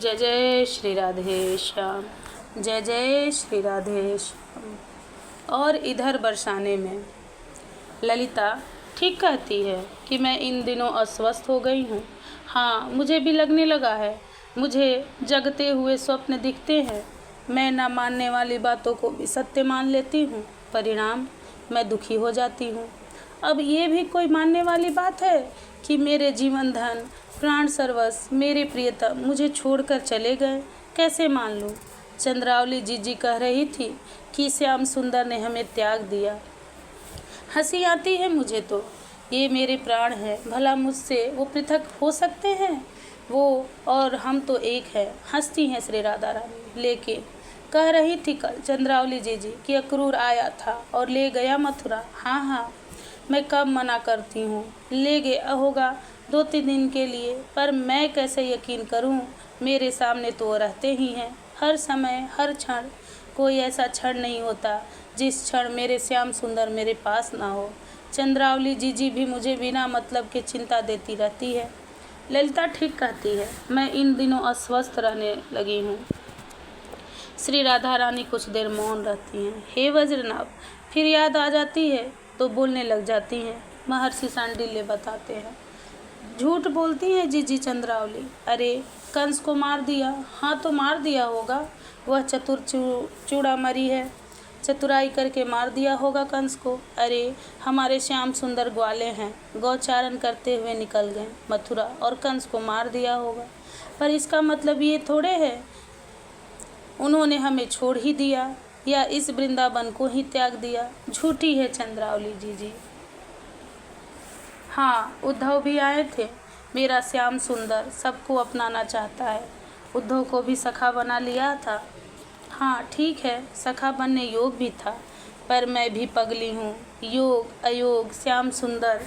जय जय श्री राधे श्याम, जय जय श्री राधे श्याम। और इधर बरसाने में ललिता ठीक कहती है कि मैं इन दिनों अस्वस्थ हो गई हूँ। हाँ, मुझे भी लगने लगा है। मुझे जगते हुए स्वप्न दिखते हैं। मैं न मानने वाली बातों को भी सत्य मान लेती हूँ। परिणाम, मैं दुखी हो जाती हूँ। अब ये भी कोई मानने वाली बात है कि मेरे जीवन धन, प्राण सर्वस्व, मेरे प्रियतम मुझे छोड़कर चले गए? कैसे मान लूँ? चंद्रावली जीजी कह रही थी कि श्याम सुंदर ने हमें त्याग दिया। हंसी आती है मुझे तो। ये मेरे प्राण हैं, भला मुझसे वो पृथक हो सकते हैं? वो और हम तो एक हैं। हंसती हैं श्री राधा रानी। लेकिन कह रही थी कल चंद्रावली जीजी कि अक्रूर आया था और ले गया मथुरा। हाँ, मैं कब मना करती हूँ, ले गया होगा 2-3 दिन के लिए, पर मैं कैसे यकीन करूँ? मेरे सामने तो वो रहते ही हैं, हर समय हर क्षण। कोई ऐसा क्षण नहीं होता जिस क्षण मेरे श्याम सुंदर मेरे पास ना हो। चंद्रावली जीजी भी मुझे बिना मतलब के चिंता देती रहती है। ललिता ठीक कहती है, मैं इन दिनों अस्वस्थ रहने लगी हूँ। श्री राधा रानी कुछ देर मौन रहती हैं। हे वज्रनाभ, फिर याद आ जाती है तो बोलने लग जाती हैं। महर्षि सांडिल्य बताते हैं, झूठ बोलती हैं जीजी चंद्रावली। अरे, कंस को मार दिया? हाँ, तो मार दिया होगा। वह चतुर चूड़ामणि है, चतुराई करके मार दिया होगा कंस को। अरे, हमारे श्याम सुंदर ग्वाले हैं, गौचारण करते हुए निकल गए मथुरा और कंस को मार दिया होगा। पर इसका मतलब ये थोड़े है उन्होंने हमें छोड़ ही दिया या इस वृंदावन को ही त्याग दिया। झूठी है चंद्रावली जीजी। हाँ, उद्धव भी आए थे। मेरा श्याम सुंदर सबको अपनाना चाहता है। उद्धव को भी सखा बना लिया था। हाँ ठीक है, सखा बनने योग भी था, पर मैं भी पगली हूँ। योग अयोग श्याम सुंदर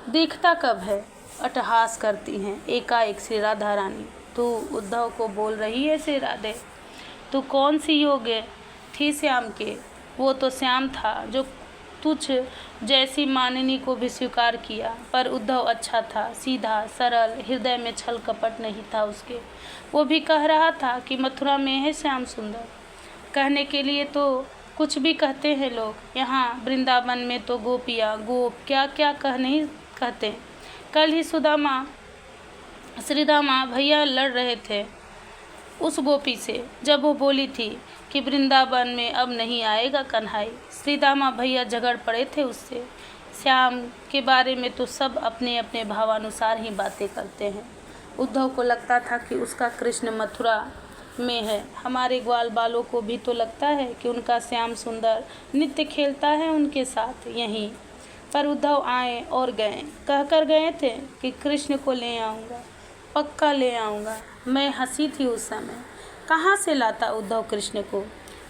देखता कब है? अट्टहास करती हैं एकाएक श्री राधा रानी। तू उद्धव को बोल रही है श्री राधे? तू कौन सी योग्य थी श्याम के? वो तो श्याम था जो तुझ जैसी मानिनी को भी स्वीकार किया। पर उद्धव अच्छा था, सीधा सरल, हृदय में छल कपट नहीं था उसके। वो भी कह रहा था कि मथुरा में है श्याम सुंदर। कहने के लिए तो कुछ भी कहते हैं लोग। यहाँ वृंदावन में तो गोपियाँ गोप क्या क्या नहीं कहते। कल ही श्रीदामा भैया लड़ रहे थे उस गोपी से, जब वो बोली थी कि वृंदावन में अब नहीं आएगा कन्हाई। श्रीदामा भैया झगड़ पड़े थे उससे। श्याम के बारे में तो सब अपने अपने भावानुसार ही बातें करते हैं। उद्धव को लगता था कि उसका कृष्ण मथुरा में है। हमारे ग्वाल बालों को भी तो लगता है कि उनका श्याम सुंदर नित्य खेलता है उनके साथ यहीं। पर उद्धव आए और गए, कहकर गए थे कि कृष्ण को ले आऊँगा, पक्का ले आऊँगा। मैं हंसी थी उस समय। कहाँ से लाता उद्धव कृष्ण को?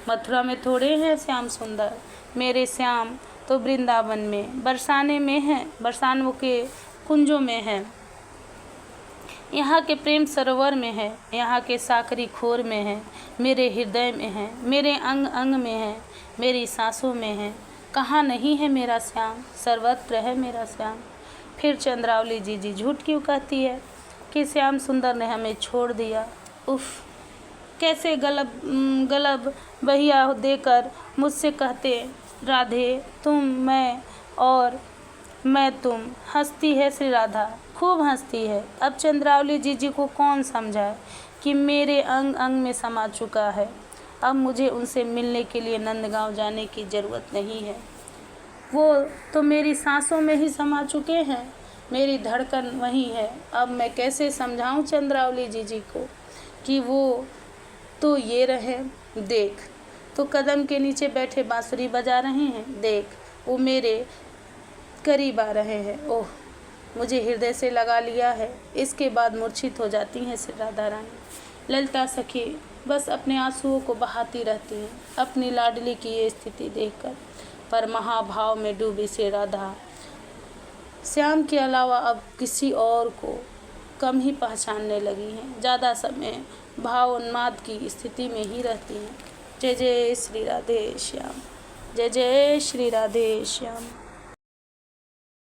मथुरा में थोड़े हैं श्याम सुंदर। मेरे श्याम तो वृंदावन में, बरसाने में हैं, बरसानों के कुंजों में है, यहाँ के प्रेम सरोवर में है, यहाँ के साकरी खोर में है, मेरे हृदय में है, मेरे अंग अंग में है, मेरी सांसों में है। कहाँ नहीं है मेरा श्याम? सर्वत्र है मेरा श्याम। फिर चंद्रावली जीजी झूठ क्यों कहती है कि श्याम सुंदर ने हमें छोड़ दिया? उफ, कैसे गलब बहिया देकर मुझसे कहते राधे तुम, मैं और मैं तुम। हंसती है श्री राधा, खूब हंसती है। अब चंद्रावली जीजी को कौन समझाए कि मेरे अंग अंग में समा चुका है। अब मुझे उनसे मिलने के लिए नंदगांव जाने की ज़रूरत नहीं है। वो तो मेरी सांसों में ही समा चुके हैं, मेरी धड़कन वही है। अब मैं कैसे समझाऊं चंद्रावली जीजी को कि वो तो ये रहे, देख तो कदम के नीचे बैठे बांसुरी बजा रहे हैं, देख वो मेरे करीब आ रहे हैं। ओह, मुझे हृदय से लगा लिया है। इसके बाद मूर्छित हो जाती हैं श्री राधा रानी। ललिता सखी बस अपने आंसुओं को बहाती रहती हैं अपनी लाडली की ये स्थिति देखकर। पर महाभाव में डूबी श्री राधा श्याम के अलावा अब किसी और को कम ही पहचानने लगी हैं। ज़्यादा समय भाव उन्माद की स्थिति में ही रहती हैं। जय जय श्री राधे श्याम, जय जय श्री राधे श्याम।